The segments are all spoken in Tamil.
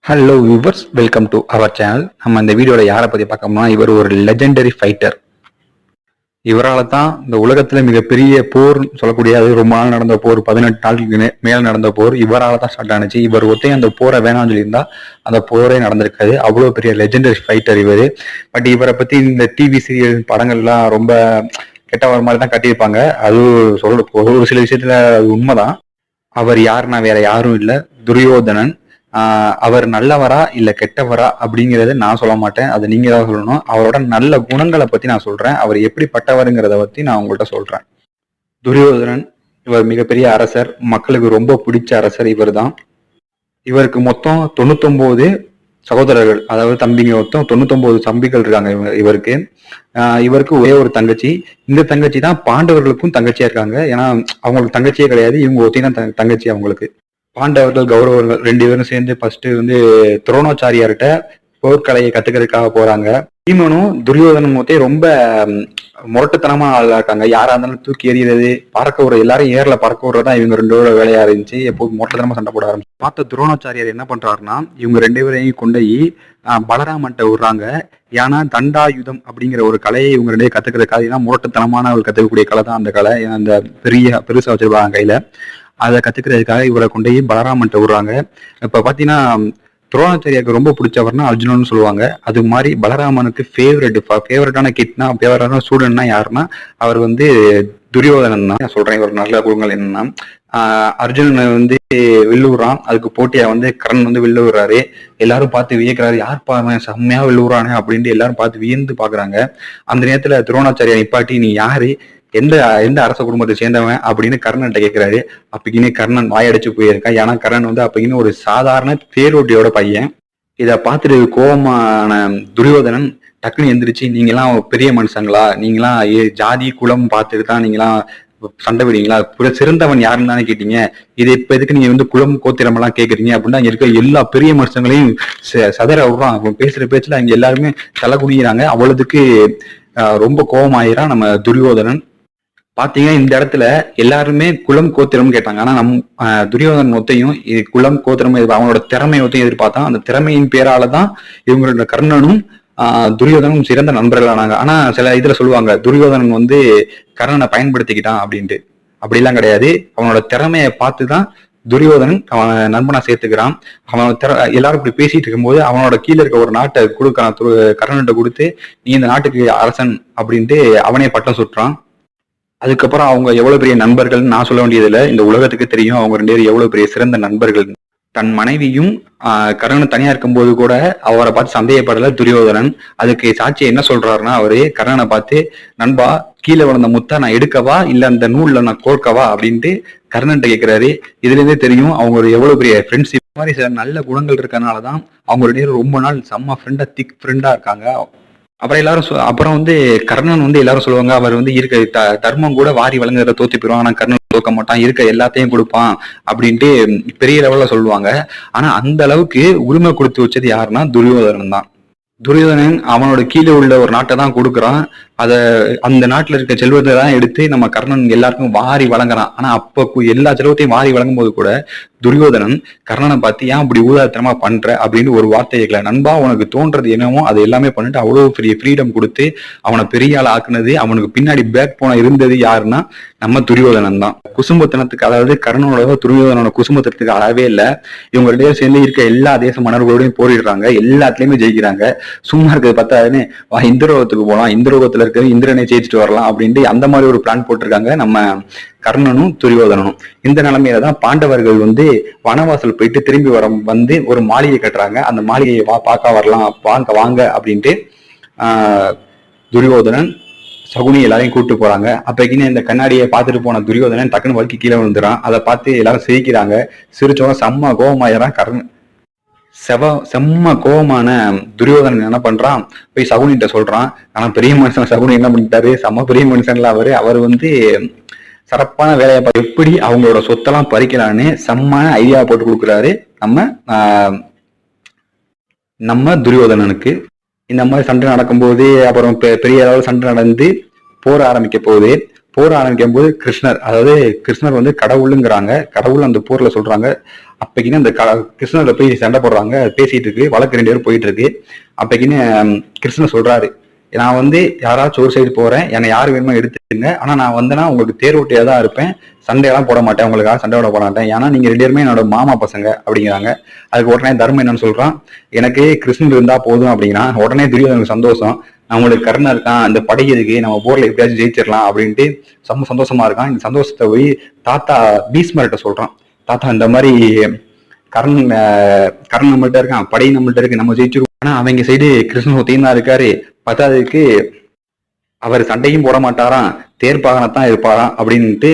Hello viewers, welcome to our channel. நம்ம இந்த வீடியோவில் யாரை பற்றி பார்க்கணும்னா, இவர் ஒரு லெஜெண்டரி ஃபைட்டர். இவரால் தான் இந்த உலகத்தில் மிகப்பெரிய போர் சொல்லக்கூடிய, அது ரொம்ப நாள் நடந்த போர், 18 நாளுக்கு மேலே நடந்த போர் இவரால் தான் ஸ்டார்ட் ஆனிச்சு. இவர் ஒத்தையும் அந்த போரை வேணாம்னு சொல்லியிருந்தா அந்த போரே நடந்திருக்காது. அவ்வளோ பெரிய லெஜெண்டரி ஃபைட்டர் இவர். பட் இவரை பற்றி இந்த டிவி சீரியல் படங்கள்லாம் ரொம்ப கெட்ட வர மாதிரி தான் கட்டியிருப்பாங்க. அது ஒரு சில விஷயத்துல அது உண்மைதான். அவர் யாருன்னா வேற யாரும் இல்லை, துரியோதனன். அவர் நல்லவரா இல்ல கெட்டவரா அப்படிங்கறத நான் சொல்ல மாட்டேன், அது நீங்க தான் சொல்லணும். அவரோட நல்ல குணங்களை பத்தி நான் சொல்றேன், அவர் எப்படிப்பட்டவருங்கிறத பத்தி நான் உங்கள்கிட்ட சொல்றேன். துரியோதனன் இவர் மிகப்பெரிய அரசர், மக்களுக்கு ரொம்ப பிடிச்ச அரசர் இவர் தான். இவருக்கு மொத்தம் 99 சகோதரர்கள், அதாவது தம்பிங்க. மொத்தம் 99 தம்பிகள் இருக்காங்க இவருக்கு. இவருக்கு ஒரே ஒரு தங்கச்சி. இந்த தங்கச்சி தான் பாண்டவர்களுக்கும் தங்கச்சியா இருக்காங்க. ஏன்னா அவங்களுக்கு தங்கச்சியே கிடையாது, இவங்க ஒத்தி தான் தங்கச்சி அவங்களுக்கு. பாண்டவர்கள் கௌரவர்கள் 2 பேரும் சேர்ந்து ஃபர்ஸ்ட் துரோணாச்சாரியார்கிட்ட போர்க்கலையை கத்துக்கிறதுக்காக போறாங்க. பீமனும் துரியோதனும் ரொம்ப முரட்டுத்தனமா ஆளா இருக்காங்க. யாரா இருந்தாலும் தூக்கி எறிகிறது, பறக்க விடுறது, எல்லாரும் ஏர்ல பறக்க விடுறதா இவங்க 2 பேரோட வேலையா இருந்துச்சு. எப்போது முரட்டுத்தனமா சண்டை போட ஆரம்பிச்சு பார்த்த துரோணாச்சாரியார் என்ன பண்றாருன்னா, இவங்க 2 பேரையும் கொண்டு பலராமன்ட்ட விடுறாங்க. ஏன்னா தண்டாயுதம் அப்படிங்கிற ஒரு கலையை இவங்க 2 பேரும் கத்துக்கிறதுக்காக, ஏன்னா முரட்டுத்தனமான ஒரு கத்துக்கக்கூடிய கலை தான் அந்த கலை. அந்த பெருசா வச்சிருப்பாங்க கையில. அதை கத்துக்கிறதுக்காக இவரை கொண்டு பலராமன்ட்ட விடுறாங்க. இப்ப பாத்தீங்கன்னா துரோணாச்சாரியாருக்கு ரொம்ப பிடிச்சவர்னா அர்ஜுனன் சொல்லுவாங்க. அது மாதிரி பலராமனுக்கு ஃபேவரட்டான கிட்னா ஃபேவரட்டான ஸ்டூடெண்ட்னா யாருன்னா அவர் துரியோதனன் தான். நான் சொல்றேன் இவர் நல்ல குணங்கள் என்னன்னா, அர்ஜுனன் வில்லுறான். அதுக்கு போட்டியா கரண் வில்லுறாரு. எல்லாரும் பார்த்து வியக்கிறாரு, யார்ப்பா அவன் செம்மையா வில்லுறானே அப்படின்ட்டு எல்லாரும் பார்த்து வியந்து பாக்குறாங்க. அந்த நேரத்துல துரோணாச்சாரியா நிப்பாட்டி, நீ யாரு, எந்த எந்த அரச குடும்பத்தை சேர்ந்தவன் அப்படின்னு கர்ணன்ட்ட கேட்கிறாரு. அப்பக்கினே கர்ணன் வாயடிச்சு போயிருக்கான். ஏன்னா கர்ணன் அப்பக்கினே ஒரு சாதாரண தேரோட்டியோட பையன். இதை பார்த்துட்டு கோபமான துரியோதனன் டக்குன்னு எந்திரிச்சு, நீங்களாம் பெரிய மனுஷங்களா, நீங்களாம் ஜாதி குலம் பார்த்துட்டு தான் நீங்களாம் சண்டை விடுவீங்களா, சிறந்தவன் யாருன்னு தானே கேட்டீங்க, இது இப்ப எதுக்கு நீங்க குலம் கோத்திரம் எல்லாம் கேக்குறீங்க அப்படின்னு அங்க இருக்க எல்லா பெரிய மனுஷங்களையும் சதற விடுறான். அவன் பேசுற பேச்சுல அங்க எல்லாருமே தலை குனிகிறாங்க. அவ்வளவுக்கு ரொம்ப கோபமாயிரான் நம்ம துரியோதனன். பாத்தீங்கன்னா இந்த இடத்துல எல்லாருமே குலம் கோத்திரம் கேட்டாங்க. ஆனா துரியோதனன் ஒத்தையும் குலம் கோத்திரம் அவனோட திறமை ஒத்தையும் எதிர்பார்த்தான். அந்த திறமையின் பேராலதான் இவங்களோட கர்ணனும் துரியோதனும் சிறந்த நண்பர்களானாங்க. ஆனா சில இதுல சொல்லுவாங்க, துரியோதனன் கர்ணனை பயன்படுத்திக்கிட்டான் அப்படின்ட்டு. அப்படிலாம் கிடையாது. அவனோட திறமையை பார்த்துதான் துரியோதனன் அவன் நண்பனா சேர்த்துக்கிறான். எல்லாரும் இப்படி பேசிட்டு இருக்கும்போது அவனோட கீழே இருக்க ஒரு நாட்டை கொடுக்கறான், கர்ணன்கிட்ட கொடுத்து, நீ இந்த நாட்டுக்கு அரசன் அப்படின்ட்டு அவனே பட்டம் சுட்டுறான். அதுக்கப்புறம் அவங்க எவ்வளவு பெரிய நண்பர்கள் நான் சொல்ல வேண்டியதில்லை, இந்த உலகத்துக்கு தெரியும் அவங்க 2 பேரும் எவ்வளவு பெரிய சிறந்த நண்பர்கள். தன் மனைவியும் கர்ணன் தனியா இருக்கும்போது கூட அவரை பார்த்து சந்தேகப்படல துரியோதனன். அதுக்கு சாட்சி என்ன சொல்றாருன்னா, அவரு கர்ணனை பார்த்து, நண்பா கீழே விழுந்த முத்தா நான் எடுக்கவா இல்ல அந்த நூல்ல நான் கோர்க்கவா அப்படின்ட்டு கர்ணன்ட்ட கேட்கிறாரு. இதுல இருந்தே தெரியும் அவங்க எவ்வளவு பெரிய ஃப்ரெண்ட்ஷிப். மாதிரி சில நல்ல குணங்கள் இருக்கறனாலதான் அவங்க 2 பேரும் ரொம்ப நாள் செம்ம ஃப்ரெண்டா, திக் ஃப்ரெண்டா இருக்காங்க. அப்புறம் கர்ணன் எல்லாரும் சொல்லுவாங்க, அவர் இருக்க தர்மம் கூட வாரி வழங்குறத தோத்து போயிடுவான். ஆனா கர்ணன் தோக்க மாட்டான், இருக்க எல்லாத்தையும் கொடுப்பான் அப்படின்ட்டு பெரிய லெவல்ல சொல்லுவாங்க. ஆனா அந்த அளவுக்கு உரிமை கொடுத்து வச்சது யாருன்னா துரியோதனன் தான். துரியோதனன் அவனோட கீழே உள்ள ஒரு நாட்டை தான் கொடுக்குறான். அந்த நாட்டுல இருக்க செல்வத்தை தான் எடுத்து நம்ம கர்ணன் எல்லாருக்கும் வாரி வழங்குறான். ஆனா அப்ப எல்லா செல்வத்தையும் வாரி வழங்கும் போது கூட துரியோதனன் கர்ணனை பார்த்து, ஏன் அப்படி ஊதாத்தனமா பண்ற அப்படின்னு ஒரு வார்த்தை கேட்கல. நண்பா உனக்கு தோன்றது என்னமோ அது எல்லாமே பண்ணிட்டு அவ்வளவு பெரிய ஃப்ரீடம் கொடுத்து அவனை பெரிய ஆள் ஆக்குனது, அவனுக்கு பின்னாடி பேக் போன இருந்தது யாருன்னா நம்ம துரியோதனன் தான். குசும்பத்தனத்துக்கு, அதாவது கர்ணனோட துரியோதனோட குசும்பத்தனத்துக்கு அளவே இல்லை. இவங்க 2 பேரும் சேர்ந்து இருக்க எல்லா தேச மன்னர்களோடையும் போரிடுறாங்க, எல்லாத்துலயுமே ஜெயிக்கிறாங்க. சும்மா இருக்கிறது பார்த்தாருன்னு இந்திரலோகத்துக்கு போலாம், இந்திரலோகத்துல இருக்க இந்திரனை ஜெயிச்சுட்டு வரலாம் அப்படின்ட்டு அந்த மாதிரி ஒரு பிளான் போட்டிருக்காங்க நம்ம கர்ணனும் துரியோதனனும். இந்த நிலைமையில தான் பாண்டவர்கள் வனவாசல் போயிட்டு திரும்பி ஒரு மாளிகை கட்டுறாங்க. அந்த மாளிகையை பார்க்க வரலாம், வாங்க அப்படின்ட்டு துரியோதனன் சகுனி எல்லாரையும் கூப்பிட்டு போறாங்க. அப்பக்கின்னு இந்த கண்ணாடியை பார்த்துட்டு போன துரியோதனன் டக்குன்னு வலிக்கு கீழே விழுந்துறான். அதை பார்த்து எல்லாரும் சிரிக்கிறாங்க. சிரிச்சவங்க செம்ம கோபமாயிரான். செம்ம கோபமான துரியோதனன் என்ன பண்றான், போய் சகுனிட்ட சொல்றான். ஆனா பெரிய மனுஷன் சகுனி என்ன பண்ணிட்டாரு, செம்ம பெரிய மனுஷன்ல அவர் சிறப்பான வேலையை எப்படி அவங்களோட சொத்தெல்லாம் பறிக்கலான்னு செம்ம ஐடியா போட்டு கொடுக்குறாரு நம்ம துரியோதனனுக்கு. இந்த மாதிரி சண்டை நடக்கும்போது அப்புறம் பெரிய அளவில் சண்டை நடந்து போர் ஆரம்பிக்க போகுது. போர் ஆரம்பிக்கும் போது கிருஷ்ணர், அதாவது கிருஷ்ணர் வந்து கடவுளுங்கிறாங்க, கடவுள் அந்த போர்ல சொல்றாங்க. அப்பக்கின்னு அந்த கிருஷ்ணரை போய் சண்டை போடுறாங்க, பேசிட்டு இருக்கு, வழக்கு 2 பேரும் போயிட்டு இருக்கு. அப்பக்கின்னு கிருஷ்ணர் சொல்றாரு, நான் வந்து யாராச்சும் ஒரு சைடு போறேன், என்னை யாரு வேணுமோ எடுத்துங்க, ஆனா நான் வந்தேன்னா உங்களுக்கு தேரோட்டியா தான் இருப்பேன், சண்டையெல்லாம் போட மாட்டேன், உங்களுக்காக சண்டை போட மாட்டேன், ஏன்னா நீங்க 2 பேருமே என்னோட மாமா பசங்க அப்படிங்கிறாங்க. அதுக்கு உடனே தர்மம் என்னன்னு சொல்றான், எனக்கு கிருஷ்ணன் இருந்தா போதும் அப்படிங்கிறான். உடனே துரியோதனுக்கு சந்தோஷம், நம்மளுக்கு கர்ணன் இருக்கான், அந்த படை இருக்கு, நம்ம போர்ல எப்படியாச்சும் ஜெயிச்சிடலாம் அப்படின்ட்டு செம்ம சந்தோஷமா இருக்கான். இந்த சந்தோஷத்தை போய் தாத்தா பீஸ்மர்கிட்ட சொல்றான், தாத்தா இந்த மாதிரி கர்ணன் கர்ணன் நம்மள்ட்ட இருக்கான், படை நம்மள்ட்ட இருக்கு, நம்ம ஜெயிச்சிருவோம். ஆனா அவங்க சைடு கிருஷ்ணன் ஒத்தையும் தான் இருக்காரு, பத்தாவதுக்கு அவர் சண்டையும் போட மாட்டாராம், தேர்ப்பாகனத்தான் இருப்பாராம் அப்படின்ட்டு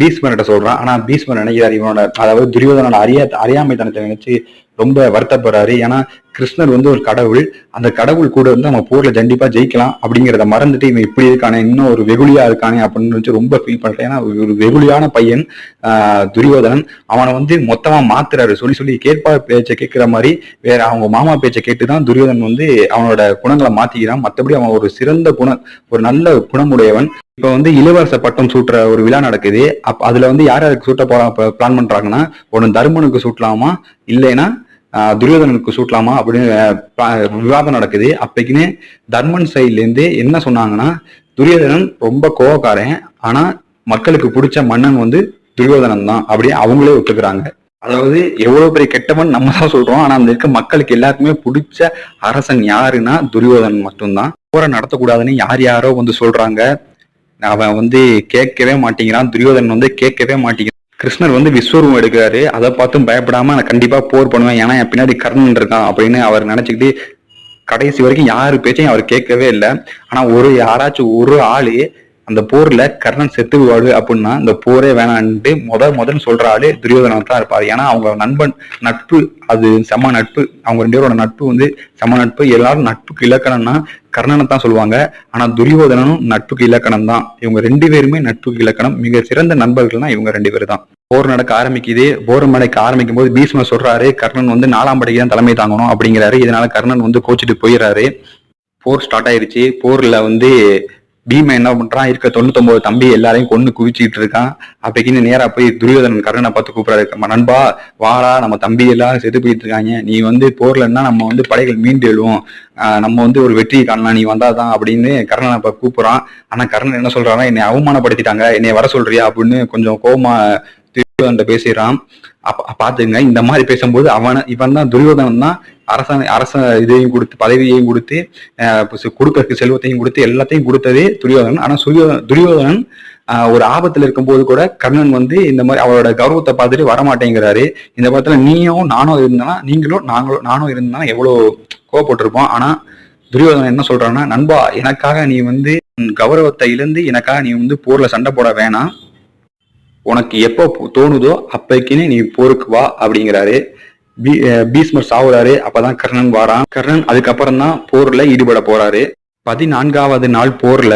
பீஸ்மர்கிட்ட சொல்றான். ஆனா பீஸ்மர் நினைக்கிறார், இவனோட அதாவது துரியோதனோட அறியாமைத்தனத்தை நினைச்சு ரொம்ப வருத்தப்படுறாரு. ஏன்னா கிருஷ்ணர் வந்து ஒரு கடவுள், அந்த கடவுள் கூட வந்து நம்ம போர்ல கண்டிப்பா ஜெயிக்கலாம் அப்படிங்கிறத மறந்துட்டு இவன் இப்படி இருக்கானே, இன்னும் ஒரு வெகுளியா இருக்கானே அப்படின்னு வச்சு ரொம்ப ஃபீல் பண்றேன். ஏன்னா ஒரு வெகுளியான பையன் துரியோதனன், அவனை வந்து மொத்தமா மாத்துறாரு, சொல்லி சொல்லி கேட்பா பேச்சை கேட்கிற மாதிரி வேற அவங்க மாமா பேச்சை கேட்டுதான் துரியோதனன் வந்து அவனோட குணங்களை மாத்திக்கிறான். மற்றபடி அவன் ஒரு சிறந்த ஒரு நல்ல குணமுடையவன். இப்ப வந்து இளவரச பட்டம் சூட்டுற ஒரு விழா நடக்குது. அதுல வந்து யார் யாருக்கு சூட்ட பிளான் பண்றாங்கன்னா, ஒன்னு தர்மனுக்கு சூட்டலாமா, இல்லைன்னா துரியோதனனுக்கு சூட்டலாமா அப்படின்னு விவாதம் நடக்குது. அப்பக்கின்னு தர்மன் சைட்ல இருந்து என்ன சொன்னாங்கன்னா, துரியோதனன் ரொம்ப கோவக்காரன், ஆனா மக்களுக்கு பிடிச்ச மன்னன் வந்து துரியோதனன் தான் அப்படியே அவங்களே ஒத்துக்கிறாங்க. அதாவது எவ்வளவு பெரிய கெட்டவன் நம்ம தான் சொல்றோம், ஆனா அந்த இருக்க மக்களுக்கு எல்லாருக்குமே பிடிச்ச அரசன் யாருன்னா துரியோதனன் மட்டும்தான். போரை நடத்தக்கூடாதுன்னு யார் யாரோ வந்து சொல்றாங்க, அவன் வந்து கேட்கவே மாட்டேங்கிறான், துரியோதனன் வந்து கேட்கவே மாட்டேங்கிறான். கிருஷ்ணர் வந்து விஸ்வரூபம் எடுக்கிறாரு, அதை பார்த்தும் பயப்படாம நான் கண்டிப்பா போர் பண்ணுவேன், ஏன்னா என் பின்னாடி கர்ணன் இருக்கான் அப்படின்னு அவர் நினைச்சுக்கிட்டு கடைசி வரைக்கும் யாரு பேச்சையும் அவர் கேட்கவே இல்லை. ஆனா யாராச்சும் ஒரு ஆளு அந்த போர்ல கர்ணன் செத்து விடுவாடு அப்படின்னா இந்த போரே வேணான்ட்டு முதல் சொல்ற ஆளு துரியோதனன் தான் இருப்பாரு. ஏன்னா அவங்க நட்பு அது செம்ம நட்பு, அவங்க 2 பேரோட நட்பு வந்து செம்ம நட்பு. எல்லாரும் நட்புக்கு இலக்கணம்னா கர்ணனை தான் சொல்லுவாங்க, ஆனா துரியோதனனும் நட்புக்கு இலக்கணம் தான். இவங்க 2 பேருமே நட்புக்கு இலக்கணம், மிக சிறந்த நண்பர்கள்னா இவங்க 2 பேரு தான். போர் நடக்க ஆரம்பிக்குது. போர் நடக்க ஆரம்பிக்கும் போது பீஷ்மர் சொல்றாரு, கர்ணன் வந்து 4ஆம் படைக்கு தான் தலைமை தாங்கணும் அப்படிங்கிறாரு. இதனால கர்ணன் வந்து கோச்சிட்டு போயிடுறாரு. போர் ஸ்டார்ட் ஆயிருச்சு. போர்ல வந்து பீமன் என்ன பண்றான், இருக்க 99 தம்பி எல்லாரையும் கொண்டு குவிச்சுக்கிட்டு இருக்கான். அப்பக்கின்னு நேரா போய் துரியோதனன் கர்ணனை பார்த்து கூப்பிடாரு, நண்பா வாடா, நம்ம தம்பி எல்லாரும் செத்து போயிட்டு இருக்காங்க, நீ வந்து போர்லன்னா நம்ம வந்து படைகள் மீண்டு எழுவோம், நம்ம வந்து ஒரு வெற்றி காணலாம், நீ வந்தாதான் அப்படின்னு கர்ணனை இப்ப கூப்பிடுறான். ஆனா கர்ணன் என்ன சொல்றான்னா, என்னை அவமானப்படுத்திட்டாங்க, என்னை வர சொல்றியா அப்படின்னு கொஞ்சம் கோபமா துரியோதன பேசிடுறான். பாத்துங்க, இந்த மாதிரி பேசும்போது இவன் தான் துரியோதனன் தான் அரச இதையும் கொடுத்து பதவியையும் கொடுத்து கொடுக்கறதுக்கு செல்வத்தையும் கொடுத்து எல்லாத்தையும் கொடுத்ததே துரியோதனன். ஆனா துரியோதனன் ஒரு ஆபத்துல இருக்கும்போது கூட கர்ணன் வந்து இந்த மாதிரி அவரோட கௌரவத்தை பார்த்துட்டு வரமாட்டேங்கிறாரு. இந்த படத்துல நானும் இருந்தா நானும் இருந்தா எவ்வளவு கோவப்பட்டிருப்போம். ஆனா துரியோதனன் என்ன சொல்றான்னா, நண்பா எனக்காக நீ வந்து கௌரவத்தை இழந்து எனக்காக நீ வந்து போர்ல சண்டை போட வேணாம், உனக்கு எப்போ தோணுதோ அப்பைக்குன்னு நீ போருக்கு வா அப்படிங்கிறாரு. பீஷ்மர் சாவுறாரு. அப்பதான் கர்ணன் வாரான். கர்ணன் அதுக்கப்புறம் தான் போர்ல ஈடுபட போறாரு. 14வது நாள் போர்ல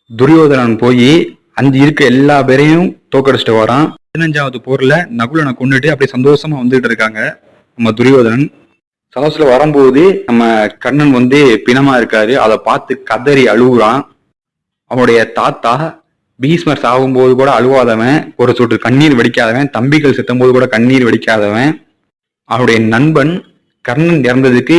துரியோதனன் போய் இருக்க எல்லா பேரையும் தோக்கடிச்சிட்டு வரான். 15வது போர்ல நகுலனை கொண்டுட்டு அப்படியே சந்தோஷமா வந்துட்டு இருக்காங்க நம்ம துரியோதனன். சந்தோஷத்துல வரும்போது நம்ம கர்ணன் வந்து பிணமா இருக்காரு. அதை பார்த்து கதறி அழுகுறான். அவனுடைய தாத்தா பீஷ்மர் சாகும்போது கூட அழுவாதவன், ஒரு சொட்டு கண்ணீர் வெடிக்காதவன், தம்பிகள் செத்தும் போது கூட கண்ணீர் வெடிக்காதவன், அவனுடைய நண்பன் கர்ணன் இறந்ததுக்கு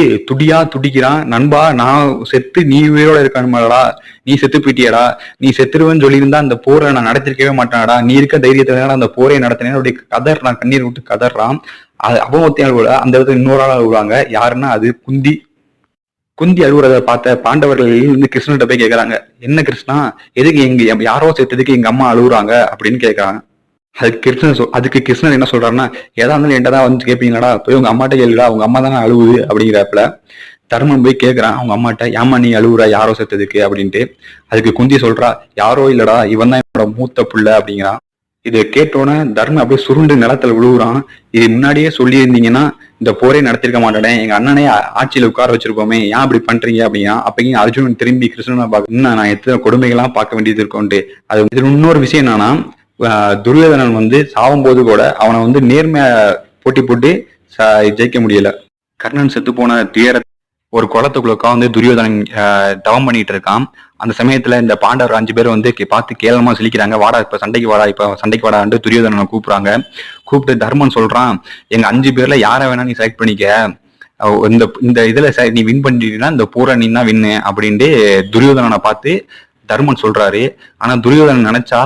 துடிக்கிறான். நண்பா நான் செத்து நீ உயிரோட இருக்கணுமாடா, நீ செத்து போயிட்டியடா, நீ செத்துருவேன்னு சொல்லியிருந்தா அந்த போரை நான் நடத்திருக்கவே மாட்டானடா, நீ இருக்க தைரியத்தினால அந்த போரை நடத்தினேன் அப்படி கதறான், கண்ணீர் விட்டு கதறான். அது அவமத்தியால் கூட அந்த இடத்துல இன்னொரு ஆள் அழுவாங்க. யாருன்னா அது குந்தி அழுகுறத பார்த்த பாண்டவர்கள் இருந்து கிருஷ்ணன்கிட்ட போய் கேட்கறாங்க, என்ன கிருஷ்ணா எதுக்கு யாரோ சேர்த்ததுக்கு எங்க அம்மா அழுகுறாங்க அப்படின்னு கேட்கறாங்க. அதுக்கு கிருஷ்ணன் என்ன சொல்றாருன்னா, ஏதா இருந்தாலும் என்கிட்ட தான் வந்து கேட்பீங்கடா, போய் உங்க அம்மாட்ட கேளுடா, உங்க அம்மா தானே அழுகுது அப்படிங்கிறப்பல தர்மன் போய் கேட்கறான் அவங்க அம்மாட்ட, ஏமா நீ அழுகுறா யாரோ சேர்த்ததுக்கு அப்படின்ட்டு. அதுக்கு குந்தி சொல்றா, யாரோ இல்லடா, இவன் தான் என்னோட மூத்த புள்ள அப்படிங்கிறான். இதை கேட்டோன்னே தர்மன் அப்படியே சுருண்டு நிலத்துல விழுகுறான். இது முன்னாடியே சொல்லியிருந்தீங்கன்னா இந்த போரே நடத்திருக்க மாட்டேன், எங்க அண்ணனே ஆட்சியில உட்கார வச்சிருப்போமே, ஏன் அப்படி பண்றீங்க அப்படின்னா. அப்பயும் அர்ஜுனன் திரும்பி கிருஷ்ணனை பார்க்க, இன்னும் நான் எத்தனை கொடுமைகள்லாம் பார்க்க வேண்டியது இருக்கும்ட்டு. அது இதுல இன்னொரு விஷயம் என்னன்னா, துரியோதனன் வந்து சாவும் போது கூட அவனை வந்து நேர்மையா போட்டி போட்டு ஜெயிக்க முடியல. கர்ணன் செத்து போன துயர ஒரு குளத்துக்குள்ள உட்காந்து துரியோதனன் தவம் பண்ணிட்டு இருக்கான். அந்த சமயத்துல இந்த பாண்டவர் 5 பேர் வந்து பார்த்து கேவலமா சிரிக்கிறாங்க. வாடா இப்ப சண்டைக்கு வாடா, இப்ப சண்டைக்கு வாடான்னு துரியோதனனை கூப்பிடுறாங்க. கூப்பிட்டு தர்மன் சொல்றான், எங்க 5 பேர்ல யார வேணா நீ செலக்ட் பண்ணிக்க, இந்த இந்த இதுல நீ வின் பண்ணிட்டீங்கன்னா இந்த பூரா நீ தான் வின்னு அப்படின்ட்டு துரியோதனனை பார்த்து தர்மன் சொல்றாரு. ஆனா துரியோதனன் நினைச்சா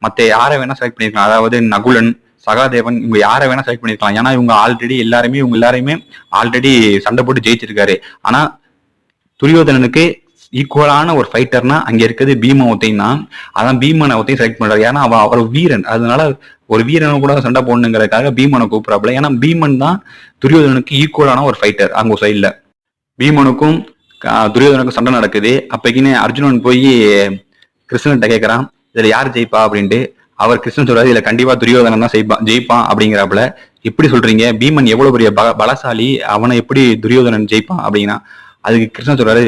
மத்த யாரை வேணா செலக்ட் பண்ணிருக்கலாம், அதாவது நகுலன், சகாதேவன், இவங்க யாரை வேணா செலக்ட் பண்ணிருக்கலாம். ஏன்னா இவங்க எல்லாருமே ஆல்ரெடி சண்டை போட்டு ஜெயிச்சிருக்காரு. ஆனா துரியோதனனுக்கு ஈக்குவலான ஒரு ஃபைட்டர்னா அங்க இருக்கிறது பீம ஒத்தையும் தான். அதான் பீமனை ஒத்தையும் செலக்ட் பண்றாரு. ஏன்னா அவர் வீரன், அதனால ஒரு வீரனை கூட சண்டை போடணுங்கிறதுக்காக பீமனை கூப்பிடறாப்புல. ஏன்னா பீமன் தான் துரியோதனனுக்கு ஈக்குவலான ஒரு ஃபைட்டர். அங்க சைட்ல பீமனுக்கும் துரியோதனுக்கும் சண்டை நடக்குது. அப்பக்கின்னு அர்ஜுனன் போய் கிருஷ்ணன்கிட்ட கேட்கறான், இதுல யார் ஜெயிப்பா அப்படின்ட்டு. அவர் கிருஷ்ணன் சொல்றாரு, இதுல கண்டிப்பா துரியோதனன் தான் ஜெயிப்பான் அப்படிங்கிறாப்புல. எப்படி சொல்றீங்க, பீமன் எவ்வளவு பெரிய பலசாலி, அவனை எப்படி துரியோதனன் ஜெயிப்பான் அப்படின்னா, அதுக்கு கிருஷ்ணன் சொல்றாரு,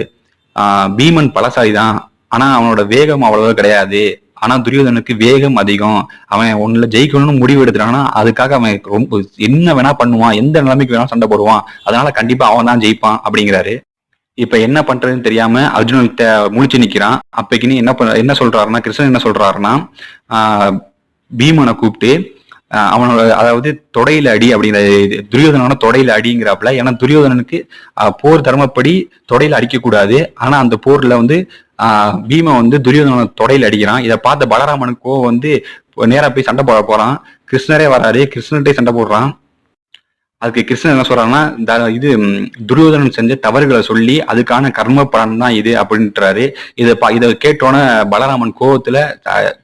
பீமன் பலசாலி தான், ஆனா அவனோட வேகம் அவ்வளவு கிடையாது. ஆனா துரியோதனுக்கு வேகம் அதிகம். அவன் ஒண்ணுல ஜெயிக்கணும்னு முடிவு எடுத்துட்டான்னா அதுக்காக அவன் ரொம்ப என்ன வேணா பண்ணுவான், எந்த நிலைமைக்கு வேணா சண்டை போடுவான், அதனால கண்டிப்பா அவன் தான் ஜெயிப்பான் அப்படிங்கிறாரு. இப்ப என்ன பண்றதுன்னு தெரியாம அர்ஜுனன் முழிச்சு நிக்கிறான். அப்பக்கின்னு என்ன சொல்றாருன்னா, கிருஷ்ணன் என்ன சொல்றாருன்னா, பீமனை கூப்பிட்டு அவனோட அதாவது தொடையில அடி அப்படிங்கிற, துரியோதனோட தொடையில அடிங்கிறாப்புல. ஏன்னா துரியோதனனுக்கு போர் தர்மப்படி தொடையில அடிக்க கூடாது. ஆனா அந்த போர்ல வந்து பீம வந்து துரியோதனோட தொடையில அடிக்கிறான். இதை பார்த்த பலராமனுக்கோ வந்து நேரா போய் சண்டை போட போறான். கிருஷ்ணரே வராரு, கிருஷ்ணன்ட்டே சண்டை போடுறான். அதுக்கு கிருஷ்ணன் என்ன சொல்றாங்கன்னா, இது துரியோதனன் செஞ்ச தவறுகளை சொல்லி அதுக்கான கர்ம பலன் தான் இது அப்படின்றாரு. இதை கேட்டோன்னே பலராமன் கோவத்துல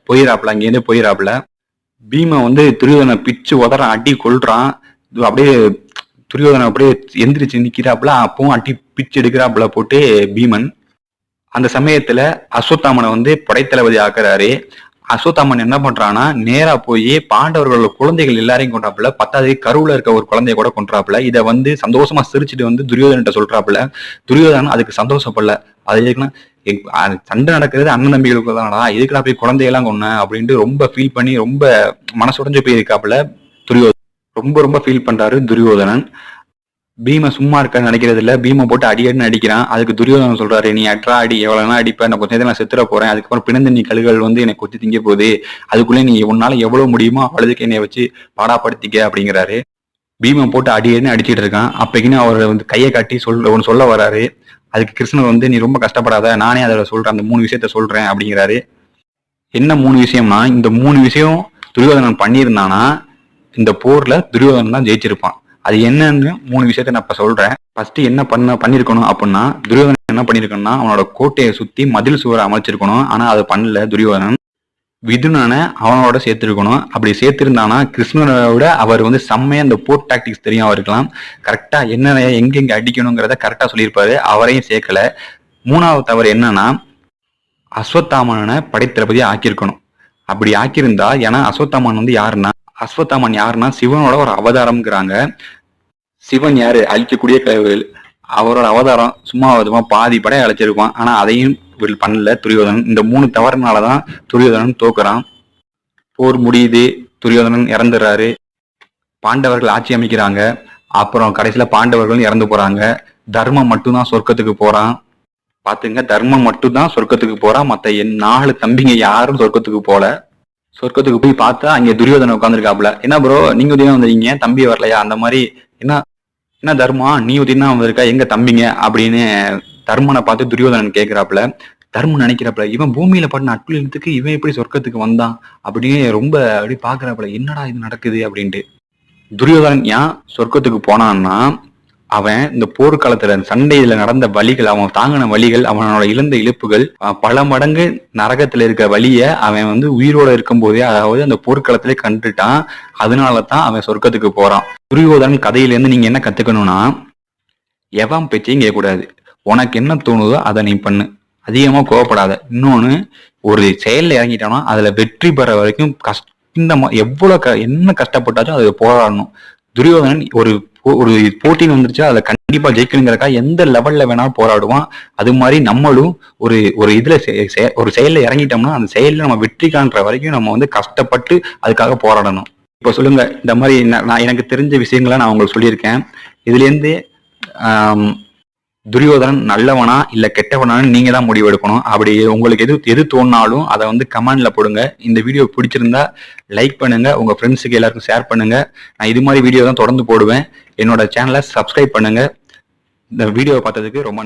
போயிடாப்புல, அங்கேருந்து போயிடாப்புல. பீம வந்து துரியோதனை பிச்சு உதறான், அடி கொள்றான். அப்படியே துரியோதனை அப்படியே எந்திரிச்சு நிக்கிறாப்புல, அப்பவும் அடி பிச்சு எடுக்கிறாப்புல போட்டு பீமன். அந்த சமயத்துல அஸ்வத்தாமனை வந்து படைத்தளபதி ஆக்குறாரு. அஸ்வத்தாமன் என்ன பண்றான்னா, நேரா போய் பாண்டவர்களோட குழந்தைகள் எல்லாரையும் கொண்டாப்புல, 10வது கருவுல இருக்க ஒரு குழந்தைய கூட கொண்டாப்புல. இதை வந்து சந்தோஷமா சிரிச்சுட்டு வந்து துரியோதனன் சொல்றாப்புல. துரியோதனன் அதுக்கு சந்தோஷப்படல. அது எதுக்குன்னா, சண்டை நடக்கிறது அண்ணன் தம்பிகளுக்கு தானடா, எதுக்குடா போய் குழந்தையெல்லாம் கொன்ன அப்படின்ட்டு ரொம்ப ஃபீல் பண்ணி ரொம்ப மனசுடைஞ்சு போய் இருக்காப்புல துரியோதனன். ரொம்ப ஃபீல் பண்றாரு துரியோதனன். பீம சும்மா இருக்க நினைக்கிறது இல்ல, பீம போட்டு அடின்னு அடிக்கிறான். அதுக்கு துரியோதனன் சொல்றாரு, நீ அட்ரா அடி, எவ்வளவுனா அடிப்பேன், நான் கொஞ்சம் நான் செத்துற போறேன், அதுக்கப்புறம் பிணந்தண்ணி கழுகுகள் வந்து என்னை கொத்தி திங்க போகுது, அதுக்குள்ளே நீ உன்னால எவ்வளவு முடியுமோ அவ்வளவுக்கு என்னை வச்சு பாடாப்படுத்திக்க அப்படிங்கிறாரு. பீம போட்டு அடின்னு அடிச்சிட்டு இருக்கான். அப்பக்கின்னு அவர் வந்து கையை காட்டி ஒன்னு சொல்ல வராரு. அதுக்கு கிருஷ்ணன் வந்து, நீ ரொம்ப கஷ்டப்படாத, நானே அதை சொல்றேன், அந்த 3 விஷயத்த சொல்றேன் அப்படிங்கிறாரு. என்ன 3 விஷயம்னா, இந்த 3 விஷயம் துரியோதனன் பண்ணியிருந்தானா இந்த போர்ல துரியோதனன் தான் ஜெயிச்சிருப்பான். அது என்னன்னு 3 விஷயத்த நான் இப்ப சொல்றேன். ஃபர்ஸ்ட் என்ன பண்ணிருக்கணும் அப்படின்னா, துரியோதனன் என்ன பண்ணிருக்கணும்னா, அவனோட கோட்டையை சுத்தி மதில் சுவரை அமைச்சிருக்கணும். ஆனா அதை பண்ணல துரியோதனன். விதுனனை அவனோட சேர்த்திருக்கணும். அப்படி சேர்த்திருந்தானா கிருஷ்ணனோட அவர் வந்து செம்மையா அந்த போர்ட் டாக்டிக்ஸ் தெரியும் அவருக்கலாம். கரெக்டா என்ன எங்கெங்க அடிக்கணுங்கிறத கரெக்டா சொல்லியிருப்பாரு. அவரையும் சேர்க்கல. 3வது தவறு என்னன்னா, அஸ்வத்தாமனை படைத்தளபதியா ஆக்கியிருக்கணும். அப்படி ஆக்கியிருந்தா, ஏன்னா அஸ்வத்தாமன் வந்து யாருன்னா சிவனோட ஒரு அவதாரம்ங்கிறாங்க. சிவன் யாரு, அழிக்கக்கூடிய கலைவுகள். அவரோட அவதாரம் சும்மா பாதி படைய அழைச்சிருப்பான். ஆனா அதையும் பண்ணல துரியோதனன். இந்த 3 தவறுனாலதான் துரியோதனன் தோக்குறான். போர் முடியுது, துரியோதனன் இறந்துடுறாரு. பாண்டவர்கள் ஆட்சி அமைக்கிறாங்க. அப்புறம் கடைசியில பாண்டவர்களும் இறந்து போறாங்க. தர்மம் மட்டும்தான் சொர்க்கத்துக்கு போறான். பாத்துங்க, தர்மம் மட்டும்தான் சொர்க்கத்துக்கு போறான். மத்த 4 தம்பிங்க யாரும் சொர்க்கத்துக்கு போல. சொர்க்கத்துக்கு போய் பார்த்தா அங்க துரியோதனன் உட்காந்துருக்காப்புல. என்ன ப்ரோ, நீங்க உதயம் வந்தீங்க, தம்பி வரலையா? அந்த மாதிரி என்ன தர்மா, நீ உதயம் தான் வந்திருக்கா, எங்க தம்பிங்க அப்படின்னு தர்மனை பார்த்து துரியோதனன் கேட்கிறாப்புல. தர்மன் நினைக்கிறப்பல, இவன் பூமியில பண்ண அட்டுலத்துக்கு இவன் எப்படி சொர்க்கத்துக்கு வந்தான் அப்படின்னு ரொம்ப அப்படி பாக்குறாப்புல. என்னடா இது நடக்குது அப்படின்ட்டு. துரியோதனன் ஏன் சொர்க்கத்துக்கு போனான்னா, அவன் இந்த போர்க்காலத்துல சண்டையில நடந்த வலிகள், அவன் தாங்கின வலிகள், அவனோட இழந்த இழப்புகள், பல மடங்கு நரகத்துல இருக்க வலிய அவன் வந்து உயிரோட இருக்கும் போதே, அதாவது அந்த போர்க்களத்திலே கண்டுட்டான். அதனாலதான் அவன் சொர்க்கத்துக்கு போறான். துரியோதனன் கதையில இருந்து நீங்க என்ன கத்துக்கணும்னா, எவன் பேச்சையும் கேட்கக்கூடாது. உனக்கு என்ன தோணுதோ அதை நீ பண்ணு, அதிகமா கோவப்படாத. இன்னொன்னு, ஒரு செயல்ல இறங்கிட்டானா அதுல வெற்றி பெற வரைக்கும் எவ்வளவு என்ன கஷ்டப்பட்டாலும் அதை போராடணும். துரியோதனன் ஒரு போட்டின்னு வந்துருச்சா அதுல கண்டிப்பா ஜெயிக்கணுங்கிறக்கா எந்த லெவல்ல வேணாலும் போராடுவான். அது மாதிரி நம்மளும் ஒரு இதுல ஒரு செயல்ல இறங்கிட்டோம்னா அந்த செயல்ல நம்ம வெற்றி காண்ற வரைக்கும் நம்ம வந்து கஷ்டப்பட்டு அதுக்காக போராடணும். இப்ப சொல்லுங்க, இந்த மாதிரி நான் எனக்கு தெரிஞ்ச விஷயங்களை நான் உங்களுக்கு சொல்லியிருக்கேன். இதுல இருந்து துரியோதனன் நல்லவனா இல்ல கெட்டவனான்னு நீங்க தான் முடிவு எடுக்கணும். அப்படி உங்களுக்கு எது தோணுனாலும் அதை வந்து கமெண்ட்ல போடுங்க. இந்த வீடியோ பிடிச்சிருந்தா லைக் பண்ணுங்க, உங்க ஃப்ரெண்ட்ஸுக்கு எல்லாருக்கும் ஷேர் பண்ணுங்க. நான் இது மாதிரி வீடியோ தான் தொடர்ந்து போடுவேன். என்னோட சேனலை சப்ஸ்கிரைப் பண்ணுங்க. இந்த வீடியோவை பார்த்ததுக்கு ரொம்ப